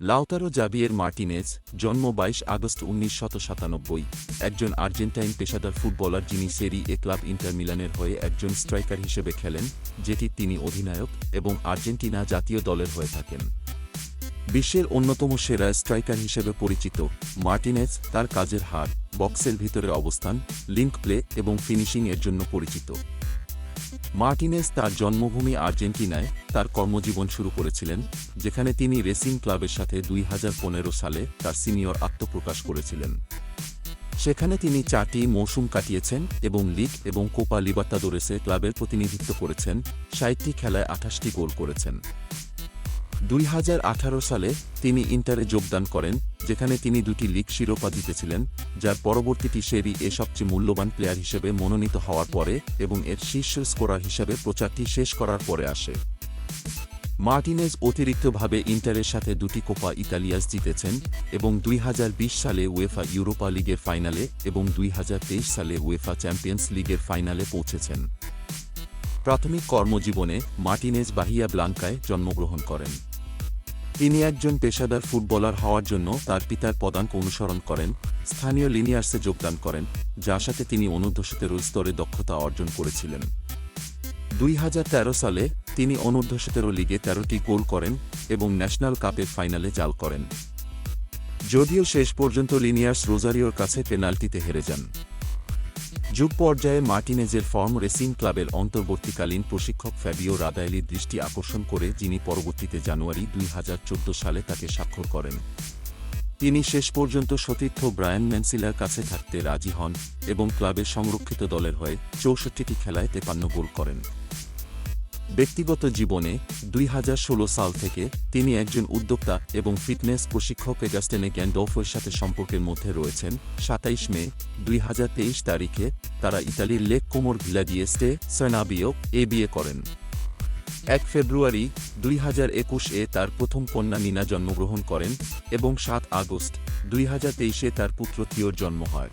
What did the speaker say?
Lautaro Javier Martinez, জন্ম ২২ August ১৯৯৭, একজন Argentine পেশাদার ফুটবলার যিনি সেরি এ ক্লাব ইন্টার মিলানের হয়ে একজন স্ট্রাইকার হিসেবে খেলেন, যেটি তিনি অধিনায়ক এবং আর্জেন্টিনা জাতীয় দলের হয়ে থাকেন। বিশ্বের অন্যতম সেরা স্ট্রাইকার হিসেবে পরিচিত, মার্টিনেজ তার কাজের হার, বক্সের ভিতরে অবস্থান, লিঙ্ক প্লে এবং ফিনিশিং এর জন্য পরিচিত। মার্টিনেজ তার জন্মভূমি আর্জেন্টিনায় তার কর্মজীবন শুরু করেছিলেন, যেখানে তিনি রেসিং ক্লাবের সাথে ২০১৫ সালে তার সিনিয়র আত্মপ্রকাশ করেছিলেন। সেখানে তিনি ৪টি মৌসুম কাটিয়েছেন এবং লিগ এবং কোপা লিবার্তাদোরেসে ক্লাবের প্রতিনিধিত্ব করেছেন, ৬০টি খেলায় ২৮টি গোল করেছেন। ২০১৮ সালে তিনি ইন্টারে যোগদান করেন, যেখানে তিনি ২টি লিগ শিরোপা জিতেছিলেন, যার পরবর্তীটি সেরি এ সবচেয়ে মূল্যবান প্লেয়ার হিসেবে মনোনীত হওয়ার পরে এবং এর শীর্ষ স্কোরার হিসেবে প্রচারটি শেষ করার পরে আসে। মার্টিনেজ অতিরিক্তভাবে ইন্টারের সাথে ২টি কোপা ইতালিয়াস জিতেছেন এবং ২০২০ সালে উয়েফা ইউরোপা লিগের ফাইনালে এবং ২০২৩ সালে উয়েফা চ্যাম্পিয়ন্স লিগের ফাইনালে পৌঁছেছেন। প্রাথমিক কর্মজীবনে মার্টিনেজ বাহিয়া ব্লাঙ্কায় জন্মগ্রহণ করেন। তিনি একজন পেশাদার ফুটবলার হওয়ার জন্য তার পিতার পদাঙ্ক অনুসরণ করেন, স্থানীয় লিনিয়ার্সে যোগদান করেন, যার সাথে তিনি অনূর্ধ্ব-১৭ স্তরে দক্ষতা অর্জন করেছিলেন। ২০১৩ সালে তিনি অনূর্ধ্ব-১৭ লিগে ১৩টি গোল করেন এবং ন্যাশনাল কাপের ফাইনালে জাল করেন, যদিও শেষ পর্যন্ত লিনিয়ার্স রোজারিওর কাছে পেনাল্টিতে হেরে যান। যুব পর্যায়ে মার্টিনেজের ফর্ম রেসিং ক্লাবের অন্তর্বর্তীকালীন প্রশিক্ষক ফ্যাবিও রাদায়েলির দৃষ্টি আকর্ষণ করে, যিনি পরবর্তীতে জানুয়ারি ২০১৪ সালে তাকে স্বাক্ষর করেন। তিনি শেষ পর্যন্ত সতীর্থ ব্রায়ান ম্যানসিলার কাছে থাকতে রাজি হন এবং ক্লাবের সংরক্ষিত দলের হয়ে ৬৪টি খেলায় ৫৩ গোল করেন। ব্যক্তিগত জীবনে ২০১৬ সাল থেকে তিনি একজন উদ্যোক্তা এবং ফিটনেস প্রশিক্ষক এগাস্টেনে গ্যান্ডোফের সাথে সম্পর্কের মধ্যে রয়েছেন। ২৭ মে ২০২৩ তারিখে তারা ইতালির লেক কোমোর ভিলাডিয়েস্টে সার্নাবিও এ বিয়ে করেন। ১ ফেব্রুয়ারি ২০২১ তার প্রথম কন্যা নিনা জন্মগ্রহণ করেন এবং ৭ আগস্ট ২০২৩ তার পুত্র থিওর জন্ম হয়।